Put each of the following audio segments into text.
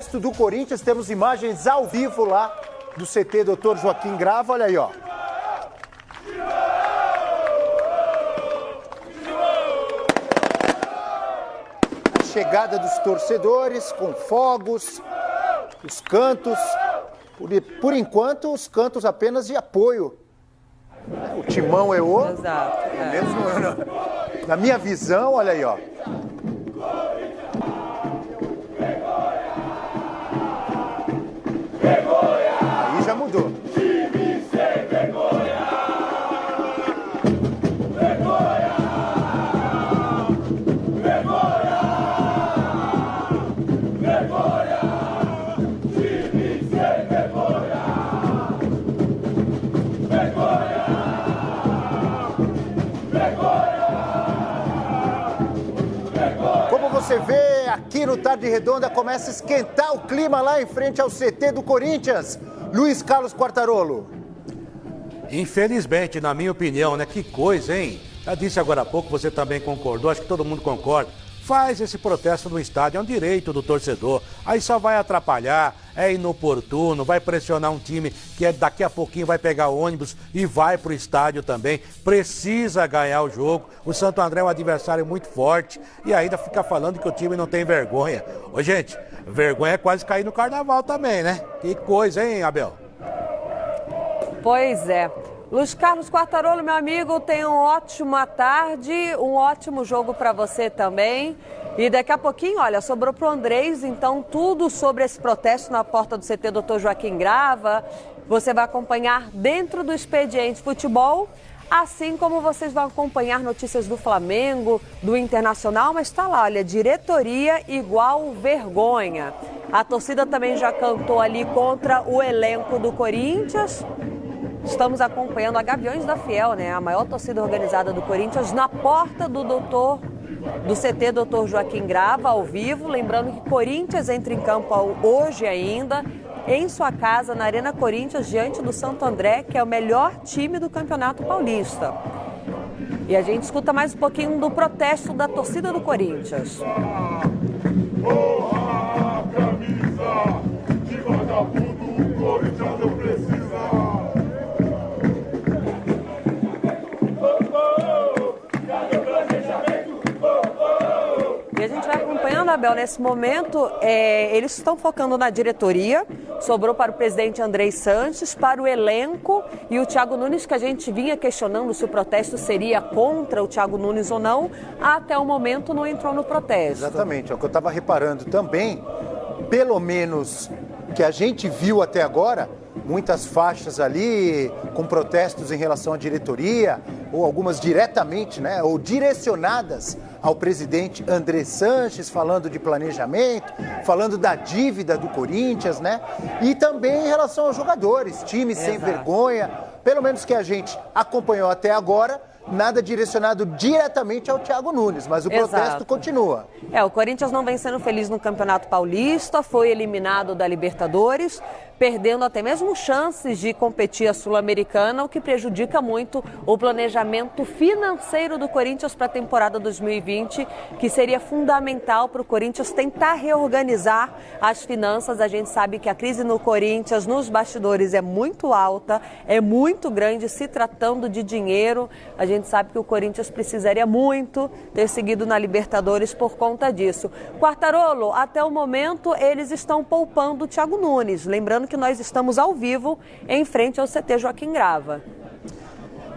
Do Corinthians, temos imagens ao vivo lá do CT Dr. Joaquim Grava, olha aí, ó. A chegada dos torcedores com fogos, os cantos, por enquanto os cantos apenas de apoio. O timão é o... Exato. Mesmo na minha visão, olha aí, ó. Aí já mudou. Time sem vergonha! Vergonha! Vergonha! Vergonha! Time sem vergonha! Vergonha! Vergonha! Como você vê, aqui no Tarde Redonda começa a esquentar o clima lá em frente ao CT do Corinthians. Luiz Carlos Quartarolo. Infelizmente, na minha opinião, né? Que coisa, hein? Já disse agora há pouco, você também concordou, acho que todo mundo concorda. Faz esse protesto no estádio, é um direito do torcedor. Aí só vai atrapalhar, é inoportuno, vai pressionar um time que daqui a pouquinho vai pegar ônibus e vai pro estádio também. Precisa ganhar o jogo. O Santo André é um adversário muito forte e ainda fica falando que o time não tem vergonha. Ô, gente, vergonha é quase cair no carnaval também, né? Que coisa, hein, Abel? Pois é. Luiz Carlos Quartarolo, meu amigo, tenha uma ótima tarde, um ótimo jogo para você também. E daqui a pouquinho, olha, sobrou pro Andrés, então tudo sobre esse protesto na porta do CT Dr. Joaquim Grava, você vai acompanhar dentro do Expediente Futebol, assim como vocês vão acompanhar notícias do Flamengo, do Internacional, mas está lá, olha, diretoria igual vergonha. A torcida também já cantou ali contra o elenco do Corinthians. Estamos acompanhando a Gaviões da Fiel, né? A maior torcida organizada do Corinthians, na porta do CT Dr. Joaquim Grava, ao vivo. Lembrando que Corinthians entra em campo hoje ainda, em sua casa, na Arena Corinthians, diante do Santo André, que é o melhor time do Campeonato Paulista. E a gente escuta mais um pouquinho do protesto da torcida do Corinthians. Porra, camisa de vagabundo, o Corinthians não precisa. E a gente vai acompanhando, Abel, nesse momento, eles estão focando na diretoria, sobrou para o presidente Andrés Sanches, para o elenco e o Thiago Nunes, que a gente vinha questionando se o protesto seria contra o Thiago Nunes ou não, até o momento não entrou no protesto. Exatamente, é o que eu estava reparando também, pelo menos que a gente viu até agora, muitas faixas ali com protestos em relação à diretoria, ou algumas diretamente, né, ou direcionadas ao presidente Andrés Sanches, falando de planejamento, falando da dívida do Corinthians, né, e também em relação aos jogadores, time sem vergonha, pelo menos que a gente acompanhou até agora, nada direcionado diretamente ao Thiago Nunes, mas o protesto continua. O Corinthians não vem sendo feliz no Campeonato Paulista, foi eliminado da Libertadores, perdendo até mesmo chances de competir a Sul-Americana, o que prejudica muito o planejamento financeiro do Corinthians para a temporada 2020, que seria fundamental para o Corinthians tentar reorganizar as finanças. A gente sabe que a crise no Corinthians, nos bastidores, é muito alta, é muito grande, se tratando de dinheiro. A gente sabe que o Corinthians precisaria muito ter seguido na Libertadores por conta disso. Quartarolo, até o momento eles estão poupando o Thiago Nunes. Lembrando que nós estamos ao vivo em frente ao CT Joaquim Grava.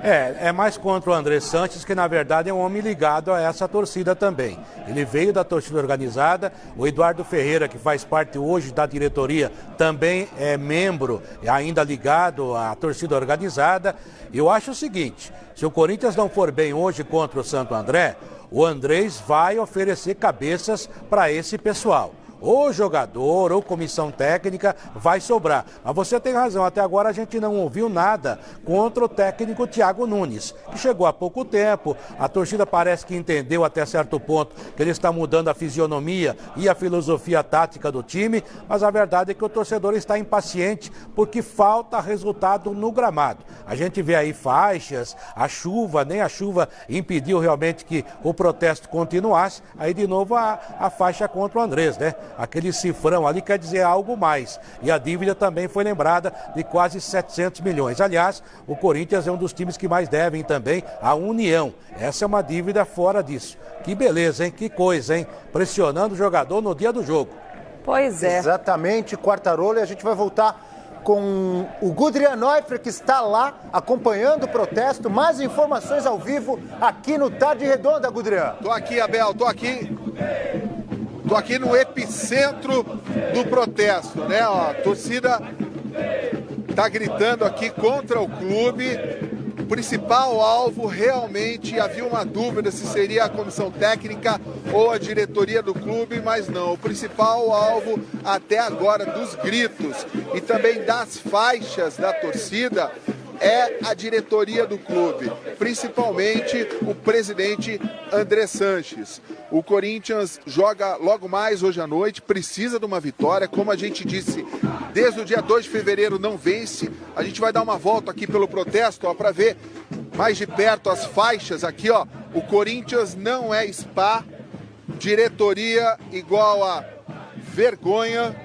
É mais contra o Andrés Sanches, que na verdade é um homem ligado a essa torcida também. Ele veio da torcida organizada, o Eduardo Ferreira, que faz parte hoje da diretoria, também é membro, ainda ligado à torcida organizada. Eu acho o seguinte, se o Corinthians não for bem hoje contra o Santo André, o Andrés vai oferecer cabeças para esse pessoal. Ou jogador, ou comissão técnica, vai sobrar. Mas você tem razão, até agora a gente não ouviu nada contra o técnico Thiago Nunes, que chegou há pouco tempo. A torcida parece que entendeu até certo ponto que ele está mudando a fisionomia e a filosofia tática do time, mas a verdade é que o torcedor está impaciente porque falta resultado no gramado. A gente vê aí faixas, a chuva, nem a chuva impediu realmente que o protesto continuasse. Aí de novo a faixa contra o Andrés, né? aquele cifrão ali quer dizer algo mais. E a dívida também foi lembrada de quase 700 milhões. Aliás, o Corinthians é um dos times que mais devem também à União. Essa é uma dívida fora disso. Que beleza, hein? Que coisa, hein? Pressionando o jogador no dia do jogo. Pois é. Exatamente, Quartarolo, e a gente vai voltar com o Gudrian Neuffer, que está lá acompanhando o protesto. Mais informações ao vivo aqui no Tarde Redonda, Gudrian. Tô aqui, Abel, tô aqui no epicentro do protesto, né? Ó, a torcida tá gritando aqui contra o clube. O principal alvo, realmente havia uma dúvida se seria a comissão técnica ou a diretoria do clube, mas não. O principal alvo até agora dos gritos e também das faixas da torcida é a diretoria do clube, principalmente o presidente André Sanches. O Corinthians joga logo mais hoje à noite, precisa de uma vitória, como a gente disse, desde o dia 2 de fevereiro não vence. A gente vai dar uma volta aqui pelo protesto para ver mais de perto as faixas aqui, ó. O Corinthians não é SPA, diretoria igual a vergonha.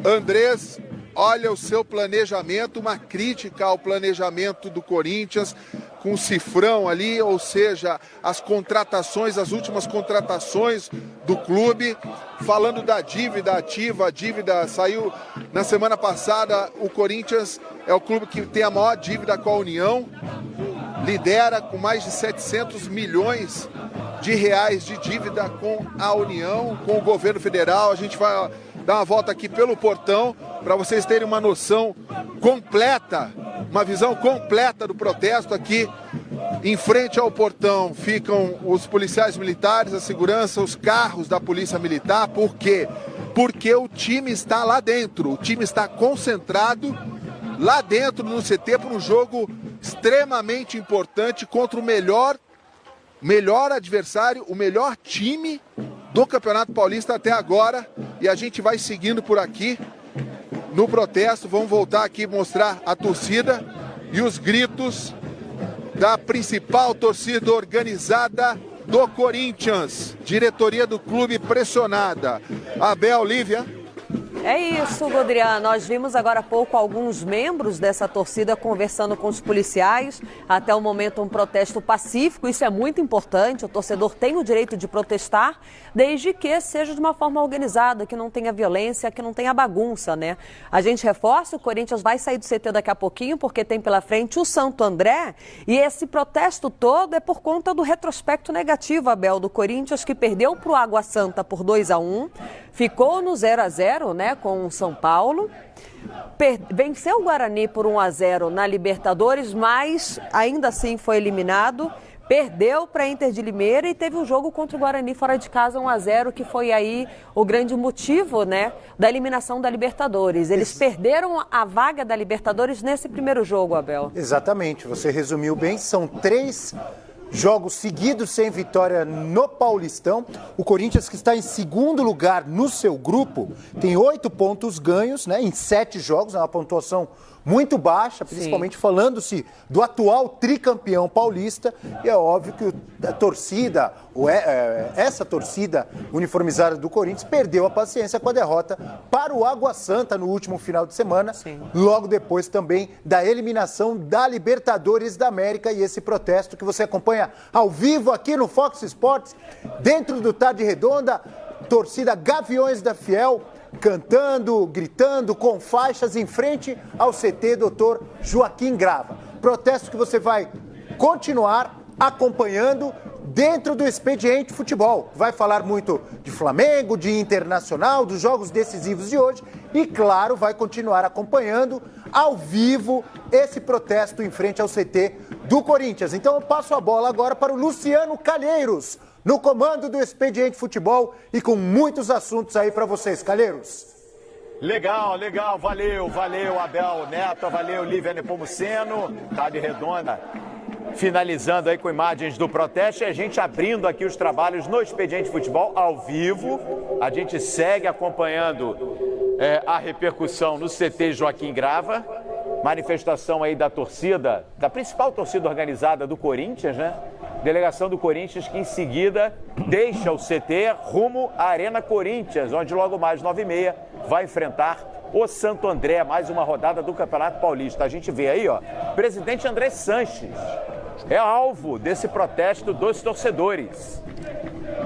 Andrés, olha o seu planejamento, uma crítica ao planejamento do Corinthians, com o cifrão ali, ou seja, as contratações, as últimas contratações do clube, falando da dívida ativa, a dívida saiu na semana passada, o Corinthians é o clube que tem a maior dívida com a União, lidera com mais de 700 milhões de reais de dívida com a União, com o governo federal. A gente vai dar uma volta aqui pelo portão para vocês terem uma noção completa, uma visão completa do protesto. Aqui em frente ao portão ficam os policiais militares, a segurança, os carros da polícia militar. Por quê? Porque o time está lá dentro, o time está concentrado lá dentro no CT para um jogo extremamente importante contra o melhor adversário, o melhor time do Campeonato Paulista até agora. E a gente vai seguindo por aqui no protesto. Vamos voltar aqui e mostrar a torcida e os gritos da principal torcida organizada do Corinthians. Diretoria do clube pressionada. Abel, Lívia. É isso, Gudrian. Nós vimos agora há pouco alguns membros dessa torcida conversando com os policiais. Até o momento, um protesto pacífico. Isso é muito importante. O torcedor tem o direito de protestar, desde que seja de uma forma organizada, que não tenha violência, que não tenha bagunça, né? A gente reforça, o Corinthians vai sair do CT daqui a pouquinho, porque tem pela frente o Santo André. E esse protesto todo é por conta do retrospecto negativo, Abel, do Corinthians, que perdeu para o Água Santa por 2-1. Ficou no 0-0, né, com o São Paulo. Venceu o Guarani por 1-0 na Libertadores, mas ainda assim foi eliminado. Perdeu para a Inter de Limeira e teve um jogo contra o Guarani fora de casa, 1-0, que foi aí o grande motivo, né, da eliminação da Libertadores. Eles perderam a vaga da Libertadores nesse primeiro jogo, Abel. Exatamente, você resumiu bem, são 3 jogos seguidos sem vitória no Paulistão. O Corinthians, que está em segundo lugar no seu grupo, tem 8 pontos ganhos, né, em 7 jogos, é uma pontuação muito baixa, principalmente falando-se do atual tricampeão paulista. E é óbvio que a torcida, essa torcida uniformizada do Corinthians, perdeu a paciência com a derrota para o Água Santa no último final de semana, logo depois também da eliminação da Libertadores da América. E esse protesto que você acompanha ao vivo aqui no Fox Sports, dentro do Tarde Redonda, torcida Gaviões da Fiel, cantando, gritando, com faixas em frente ao CT Dr. Joaquim Grava. Protesto que você vai continuar acompanhando dentro do Expediente Futebol. Vai falar muito de Flamengo, de Internacional, dos jogos decisivos de hoje e, claro, vai continuar acompanhando ao vivo esse protesto em frente ao CT do Corinthians. Então eu passo a bola agora para o Luciano Calheiros, no comando do Expediente Futebol e com muitos assuntos aí para vocês, Calheiros. Legal, valeu Abel Neto, valeu Lívia Nepomuceno, Tarde Redonda, finalizando aí com imagens do protesto e a gente abrindo aqui os trabalhos no Expediente Futebol ao vivo. A gente segue acompanhando a repercussão no CT Joaquim Grava, manifestação aí da torcida, da principal torcida organizada do Corinthians, né? Delegação do Corinthians que em seguida deixa o CT rumo à Arena Corinthians, onde logo mais 9h30 vai enfrentar o Santo André, mais uma rodada do Campeonato Paulista. A gente vê aí, ó, presidente André Sanches é alvo desse protesto dos torcedores.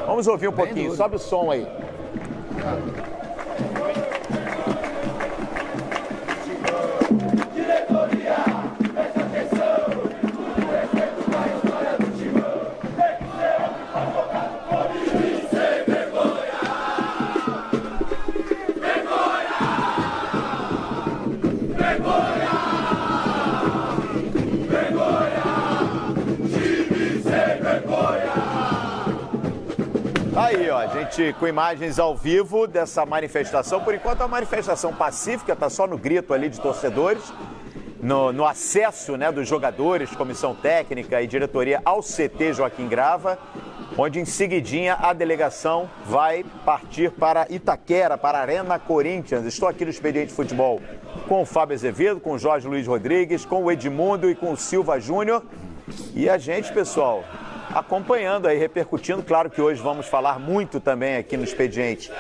Vamos ouvir um pouquinho, sobe o som aí. Aí, ó, a gente com imagens ao vivo dessa manifestação. Por enquanto, a manifestação pacífica está só no grito ali de torcedores, no acesso, né, dos jogadores, comissão técnica e diretoria ao CT Joaquim Grava, onde em seguidinha a delegação vai partir para Itaquera, para a Arena Corinthians. Estou aqui no Expediente Futebol com o Fábio Azevedo, com o Jorge Luiz Rodrigues, com o Edmundo e com o Silva Júnior. E a gente, pessoal, acompanhando aí, repercutindo. Claro que hoje vamos falar muito também aqui no Expediente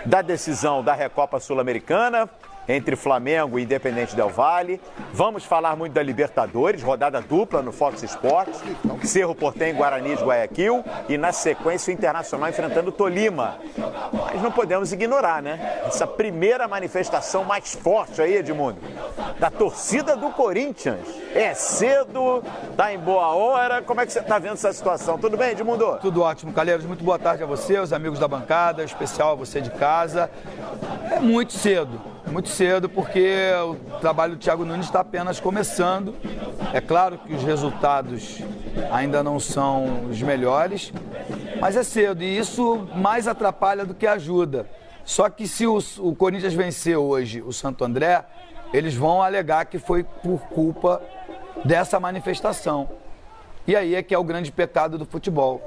da decisão da Recopa Sul-Americana entre Flamengo e Independente Del Valle. Vamos falar muito da Libertadores, rodada dupla no Fox Sports, Cerro Porteño, Guarani de Guayaquil e na sequência o Internacional enfrentando o Tolima. Mas não podemos ignorar, né? Essa primeira manifestação mais forte aí, Edmundo, da torcida do Corinthians. É cedo, tá em boa hora. Como é que você tá vendo essa situação? Tudo bem, Edmundo? Tudo ótimo, Calheiros. Muito boa tarde a você, os amigos da bancada, em especial a você de casa. É muito cedo porque o trabalho do Thiago Nunes está apenas começando. É claro que os resultados ainda não são os melhores, mas é cedo e isso mais atrapalha do que ajuda. Só que se o Corinthians vencer hoje o Santo André, eles vão alegar que foi por culpa dessa manifestação. E aí é que é o grande pecado do futebol.